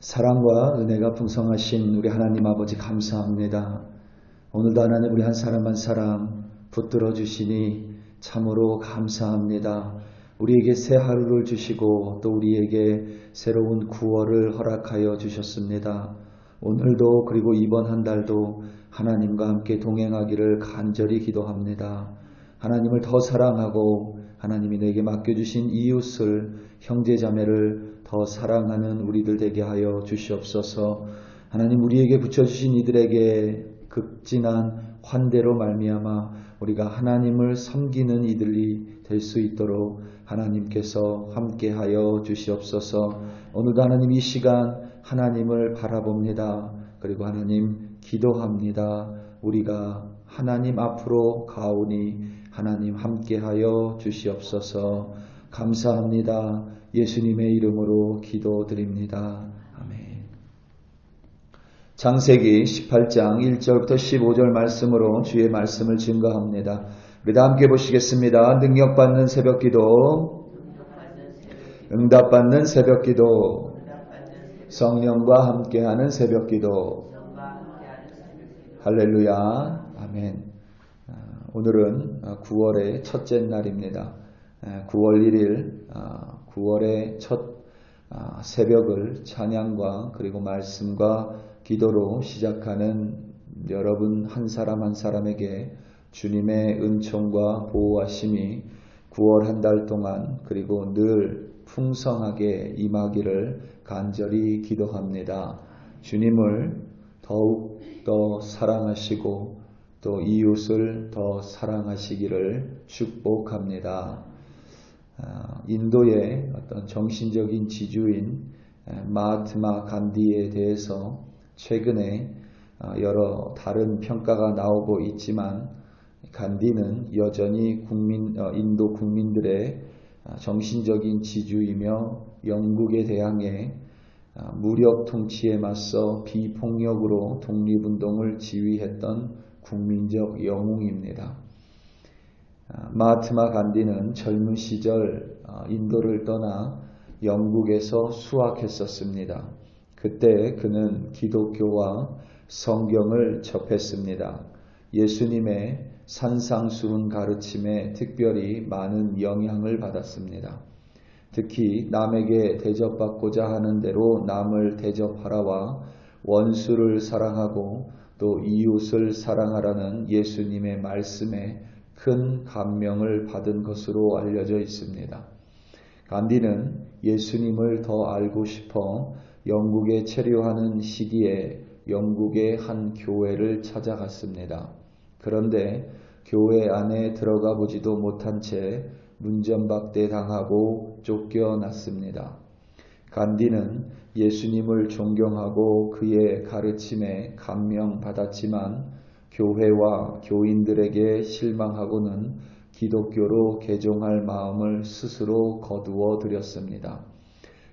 사랑과 은혜가 풍성하신 우리 하나님 아버지 감사합니다. 오늘도 하나님 우리 한 사람 한 사람 붙들어 주시니 참으로 감사합니다. 우리에게 새 하루를 주시고 또 우리에게 새로운 구원을 허락하여 주셨습니다. 오늘도 그리고 이번 한 달도 하나님과 함께 동행하기를 간절히 기도합니다. 하나님을 더 사랑하고 하나님이 내게 맡겨주신 이웃을 형제자매를 더 사랑하는 우리들 되게 하여 주시옵소서. 하나님 우리에게 붙여주신 이들에게 극진한 환대로 말미암아 우리가 하나님을 섬기는 이들이 될 수 있도록 하나님께서 함께하여 주시옵소서. 오늘도 하나님 이 시간 하나님을 바라봅니다. 그리고 하나님 기도합니다. 우리가 하나님 앞으로 가오니 하나님 함께하여 주시옵소서. 감사합니다. 예수님의 이름으로 기도드립니다. 아멘. 창세기 18장 1절부터 15절 말씀으로 주의 말씀을 증거합니다. 우리 다 함께 보시겠습니다. 능력받는 새벽기도, 응답받는 새벽기도, 성령과 함께하는 새벽기도. 할렐루야. 아멘. 오늘은 9월의 첫째 날입니다. 9월 1일 9월의 첫 새벽을 찬양과 그리고 말씀과 기도로 시작하는 여러분 한 사람 한 사람에게 주님의 은총과 보호하심이 9월 한 달 동안 그리고 늘 풍성하게 임하기를 간절히 기도합니다. 주님을 더욱 더 사랑하시고 또 이웃을 더 사랑하시기를 축복합니다. 인도의 어떤 정신적인 지주인 마하트마 간디에 대해서 최근에 여러 다른 평가가 나오고 있지만 간디는 여전히 인도 국민들의 정신적인 지주이며 영국에 대항해 무력 통치에 맞서 비폭력으로 독립운동을 지휘했던 국민적 영웅입니다. 마하트마 간디는 젊은 시절 인도를 떠나 영국에서 수학했었습니다. 그때 그는 기독교와 성경을 접했습니다. 예수님의 산상수훈 가르침에 특별히 많은 영향을 받았습니다. 특히 남에게 대접받고자 하는 대로 남을 대접하라와 원수를 사랑하고 또 이웃을 사랑하라는 예수님의 말씀에 큰 감명을 받은 것으로 알려져 있습니다. 간디는 예수님을 더 알고 싶어 영국에 체류하는 시기에 영국의 한 교회를 찾아갔습니다. 그런데 교회 안에 들어가 보지도 못한 채 문전박대 당하고 쫓겨났습니다. 간디는 예수님을 존경하고 그의 가르침에 감명받았지만 교회와 교인들에게 실망하고는 기독교로 개종할 마음을 스스로 거두어 들였습니다.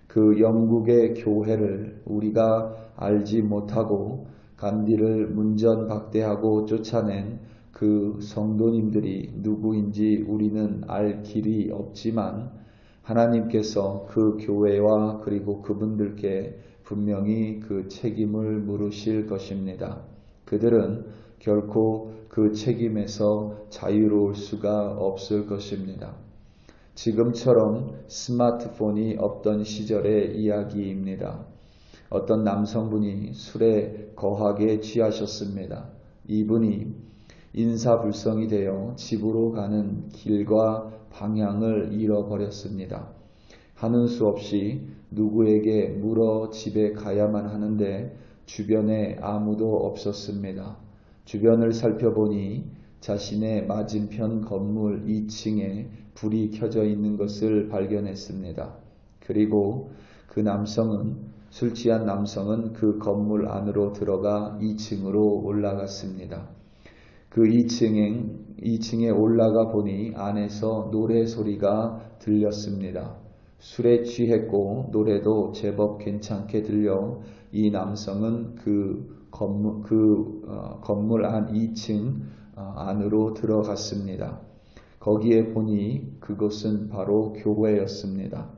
그 영국의 교회를 우리가 알지 못하고 간디를 문전박대하고 쫓아낸 그 성도님들이 누구인지 우리는 알 길이 없지만 하나님께서 그 교회와 그리고 그분들께 분명히 그 책임을 물으실 것입니다. 그들은 결코 그 책임에서 자유로울 수가 없을 것입니다. 지금처럼 스마트폰이 없던 시절의 이야기입니다. 어떤 남성분이 술에 거하게 취하셨습니다. 이분이 인사불성이 되어 집으로 가는 길과 방향을 잃어버렸습니다. 하는 수 없이 누구에게 물어 집에 가야만 하는데 주변에 아무도 없었습니다. 주변을 살펴보니 자신의 맞은편 건물 2층에 불이 켜져 있는 것을 발견했습니다. 그리고 술 취한 남성은 그 건물 안으로 들어가 2층으로 올라갔습니다. 그 2층에 올라가 보니 안에서 노래 소리가 들렸습니다. 술에 취했고 노래도 제법 괜찮게 들려 이 남성은 그 건물 안 2층 안으로 들어갔습니다. 거기에 보니 그곳은 바로 교회였습니다.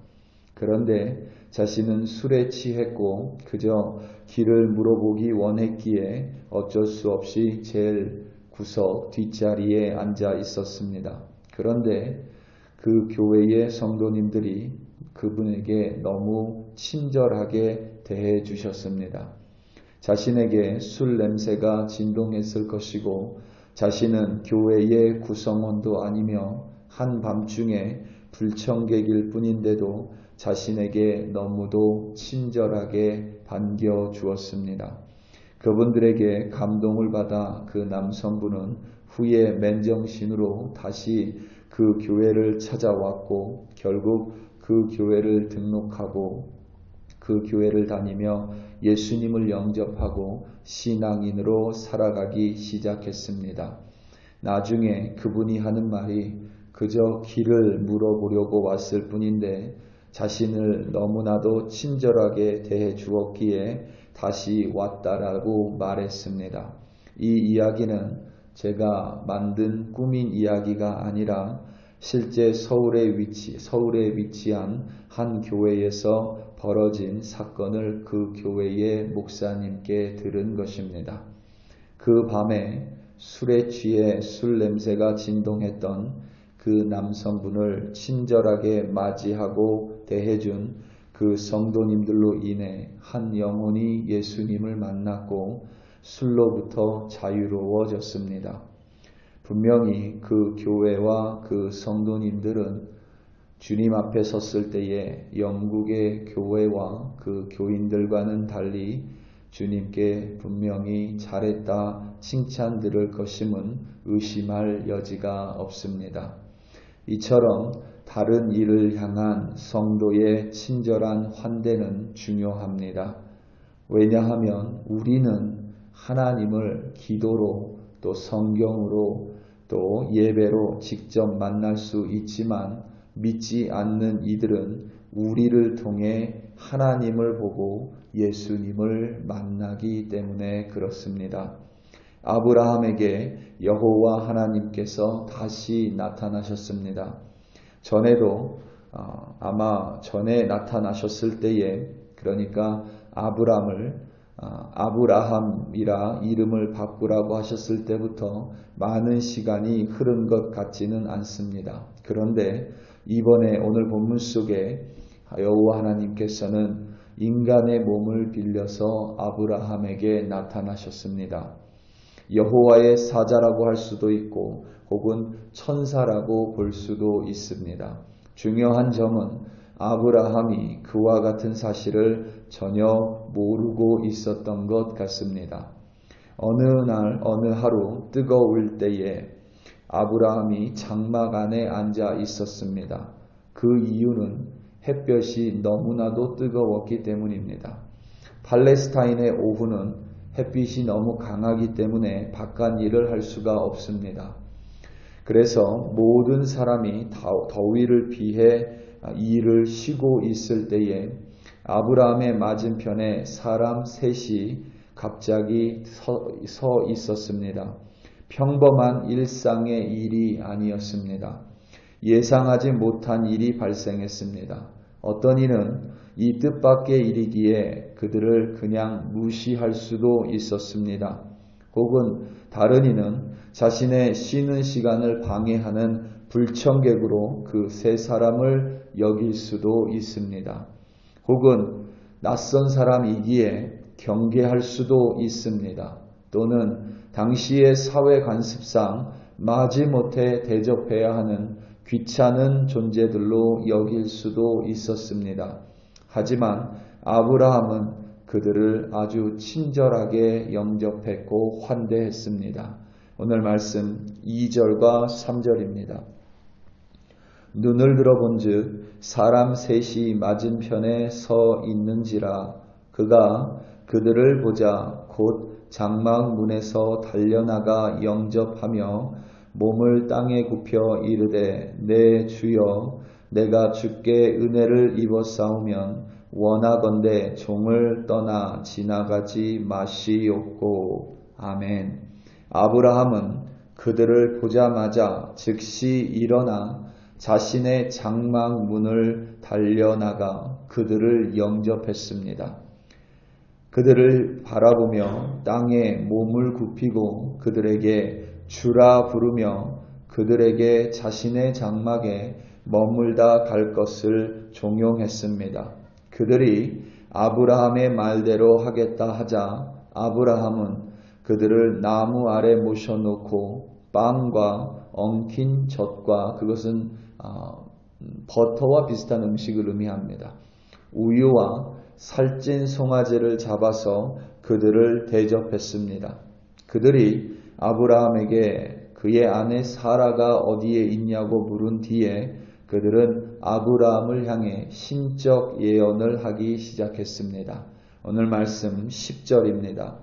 그런데 자신은 술에 취했고 그저 길을 물어보기 원했기에 어쩔 수 없이 제일 구석 뒷자리에 앉아 있었습니다. 그런데 그 교회의 성도님들이 그분에게 너무 친절하게 대해 주셨습니다. 자신에게 술 냄새가 진동했을 것이고 자신은 교회의 구성원도 아니며 한밤중에 불청객일 뿐인데도 자신에게 너무도 친절하게 반겨주었습니다. 그분들에게 감동을 받아 그 남성분은 후에 맨정신으로 다시 그 교회를 찾아왔고 결국 그 교회를 등록하고 그 교회를 다니며 예수님을 영접하고 신앙인으로 살아가기 시작했습니다. 나중에 그분이 하는 말이 그저 길을 물어보려고 왔을 뿐인데 자신을 너무나도 친절하게 대해 주었기에 다시 왔다라고 말했습니다. 이 이야기는 제가 만든 꾸민 이야기가 아니라 실제 서울에 위치한 한 교회에서 벌어진 사건을 그 교회의 목사님께 들은 것입니다. 그 밤에 술에 취해 술 냄새가 진동했던 그 남성분을 친절하게 맞이하고 대해준 그 성도님들로 인해 한 영혼이 예수님을 만났고 술로부터 자유로워졌습니다. 분명히 그 교회와 그 성도님들은 주님 앞에 섰을 때에 영국의 교회와 그 교인들과는 달리 주님께 분명히 잘했다 칭찬 들을 것임은 의심할 여지가 없습니다. 이처럼 다른 이를 향한 성도의 친절한 환대는 중요합니다. 왜냐하면 우리는 하나님을 기도로 또 성경으로 또 예배로 직접 만날 수 있지만 믿지 않는 이들은 우리를 통해 하나님을 보고 예수님을 만나기 때문에 그렇습니다. 아브라함에게 여호와 하나님께서 다시 나타나셨습니다. 전에도 아마 전에 나타나셨을 때에 그러니까 아브라함이라 이름을 바꾸라고 하셨을 때부터 많은 시간이 흐른 것 같지는 않습니다. 그런데 이번에 오늘 본문 속에 여호와 하나님께서는 인간의 몸을 빌려서 아브라함에게 나타나셨습니다. 여호와의 사자라고 할 수도 있고 혹은 천사라고 볼 수도 있습니다. 중요한 점은 아브라함이 그와 같은 사실을 전혀 모르고 있었던 것 같습니다. 어느 날 어느 하루 뜨거울 때에 아브라함이 장막 안에 앉아 있었습니다. 그 이유는 햇볕이 너무나도 뜨거웠기 때문입니다. 팔레스타인의 오후는 햇빛이 너무 강하기 때문에 바깥 일을 할 수가 없습니다. 그래서 모든 사람이 더위를 피해 일을 쉬고 있을 때에 아브라함의 맞은편에 사람 셋이 갑자기 서 있었습니다. 평범한 일상의 일이 아니었습니다. 예상하지 못한 일이 발생했습니다. 어떤 이는 이 뜻밖의 일이기에 그들을 그냥 무시할 수도 있었습니다. 혹은 다른 이는 자신의 쉬는 시간을 방해하는 불청객으로 그 세 사람을 여길 수도 있습니다. 혹은 낯선 사람이기에 경계할 수도 있습니다. 또는 당시의 사회 관습상 마지못해 대접해야 하는 귀찮은 존재들로 여길 수도 있었습니다. 하지만 아브라함은 그들을 아주 친절하게 영접했고 환대했습니다. 오늘 말씀 2절과 3절입니다. 눈을 들어본 즉 사람 셋이 맞은편에 서 있는지라 그가 그들을 보자 곧 장막 문에서 달려나가 영접하며 몸을 땅에 굽혀 이르되 내 주여 내가 주께 은혜를 입었사오면 원하건대 종을 떠나 지나가지 마시옵고 아멘. 아브라함은 그들을 보자마자 즉시 일어나 자신의 장막 문을 달려나가 그들을 영접했습니다. 그들을 바라보며 땅에 몸을 굽히고 그들에게 주라 부르며 그들에게 자신의 장막에 머물다 갈 것을 종용했습니다. 그들이 아브라함의 말대로 하겠다 하자 아브라함은 그들을 나무 아래 모셔놓고 빵과 엉킨 젖과, 그것은 버터와 비슷한 음식을 의미합니다. 우유와 살찐 송아지를 잡아서 그들을 대접했습니다. 그들이 아브라함에게 그의 아내 사라가 어디에 있냐고 물은 뒤에 그들은 아브라함을 향해 신적 예언을 하기 시작했습니다. 오늘 말씀 10절입니다.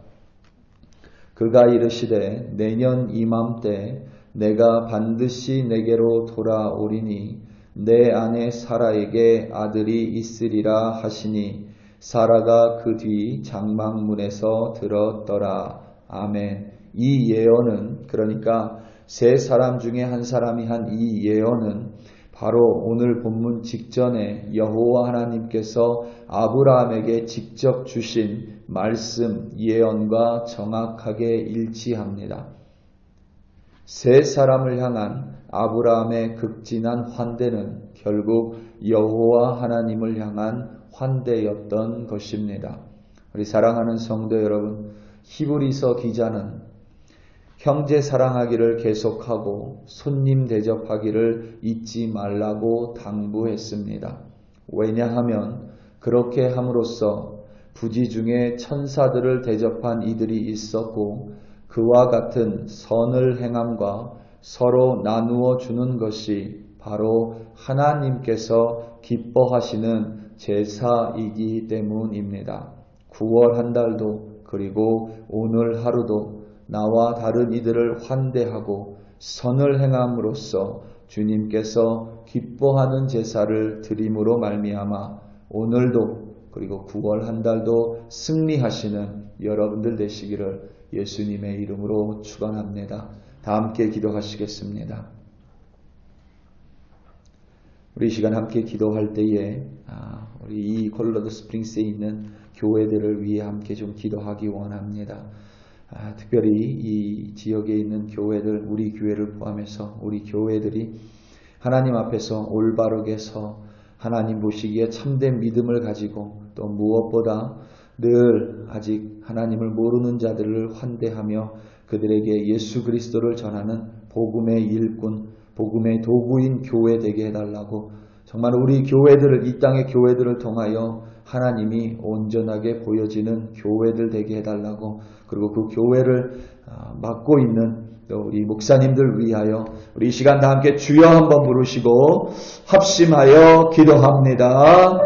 그가 이르시되 내년 이맘때 내가 반드시 내게로 돌아오리니 내 아내 사라에게 아들이 있으리라 하시니 사라가 그 뒤 장막문에서 들었더라. 아멘. 이 예언은, 그러니까 세 사람 중에 한 사람이 한 이 예언은 바로 오늘 본문 직전에 여호와 하나님께서 아브라함에게 직접 주신 말씀 예언과 정확하게 일치합니다. 세 사람을 향한 아브라함의 극진한 환대는 결국 여호와 하나님을 향한 환대였던 것입니다. 우리 사랑하는 성도 여러분, 히브리서 기자는 형제 사랑하기를 계속하고 손님 대접하기를 잊지 말라고 당부했습니다. 왜냐하면 그렇게 함으로써 부지 중에 천사들을 대접한 이들이 있었고 그와 같은 선을 행함과 서로 나누어 주는 것이 바로 하나님께서 기뻐하시는 제사이기 때문입니다. 9월 한 달도 그리고 오늘 하루도 나와 다른 이들을 환대하고 선을 행함으로써 주님께서 기뻐하는 제사를 드림으로 말미암아 오늘도 그리고 9월 한 달도 승리하시는 여러분들 되시기를 예수님의 이름으로 축원합니다. 다 함께 기도하시겠습니다. 우리 시간 함께 기도할 때에 우리 이 콜로라도 스프링스에 있는 교회들을 위해 함께 좀 기도하기 원합니다. 특별히 이 지역에 있는 교회들, 우리 교회를 포함해서 우리 교회들이 하나님 앞에서 올바르게 서 하나님 보시기에 참된 믿음을 가지고 또 무엇보다 늘 아직 하나님을 모르는 자들을 환대하며 그들에게 예수 그리스도를 전하는 복음의 일꾼, 복음의 도구인 교회 되게 해달라고, 정말 우리 교회들을, 이 땅의 교회들을 통하여 하나님이 온전하게 보여지는 교회들 되게 해달라고, 그리고 그 교회를 맡고 있는 또 우리 목사님들 위하여 우리 이 시간 다 함께 주여 한번 부르시고 합심하여 기도합니다.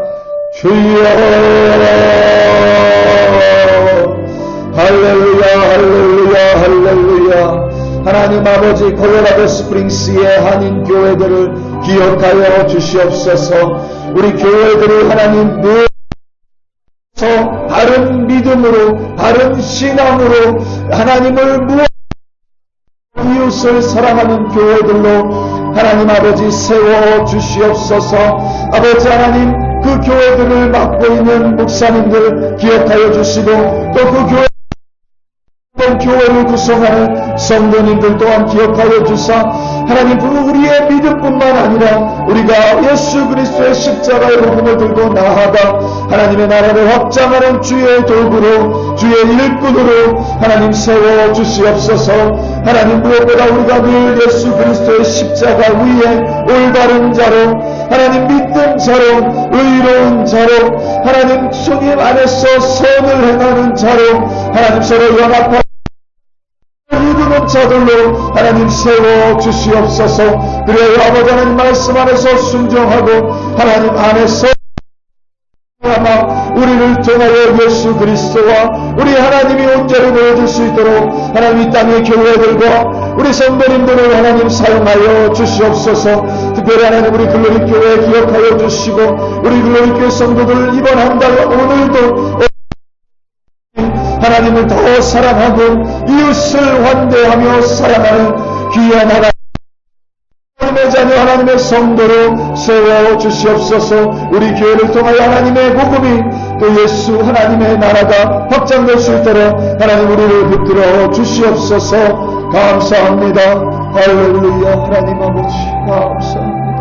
주여, 할렐루야, 할렐루야, 할렐루야. 하나님 아버지, 콜로라도 스프링스의 한인 교회들을 기억하여 주시옵소서. 우리 교회들이 하나님 늘 바른 믿음으로, 바른 신앙으로 하나님을 이웃을 사랑하는 교회들로 하나님 아버지 세워 주시옵소서. 아버지 하나님, 그 교회들을 맡고 있는 목사님들 기억하여 주시고 또 그 교회를 구성하는 성도님들 또한 기억하여 주사 하나님, 우리의 믿음뿐만 아니라 우리가 예수 그리스도의 십자가의 복음을 들고 나아가 하나님의 나라를 확장하는 주의 도구로, 주의 일꾼으로 하나님 세워 주시옵소서. 하나님, 무엇보다 우리가 늘 예수 그리스도의 십자가 위에 올바른 자로, 하나님 믿는 자로, 의로운 자로, 하나님 주님 안에서 선을 행하는 자로 하나님 서로 연합하고 믿는 자들로 하나님 세워 주시옵소서. 그래야 아버지 하나님 말씀 안에서 순종하고 하나님 안에서 아마 우리를 통하여 예수 그리스도와 우리 하나님이 온전히 보여줄 수 있도록 하나님 이 땅의 교회들과 우리 성도님들을 하나님 사용하여 주시옵소서. 특별히 하나님 우리 글로리 교회 기억하여 주시고 우리 글로리 교회 성도들 이번 한 달 오늘도 하나님을 더 사랑하고 이웃을 환대하며 사랑하는 귀한 하나님 하나님의 자녀, 하나님의 성도로 세워주시옵소서. 우리 교회를 통하여 하나님의 복음이 또 예수 하나님의 나라가 확장될 수 있도록 하나님 우리를 붙들어 주시옵소서. 감사합니다. 할렐루야. 하나님 아버지 감사합니다.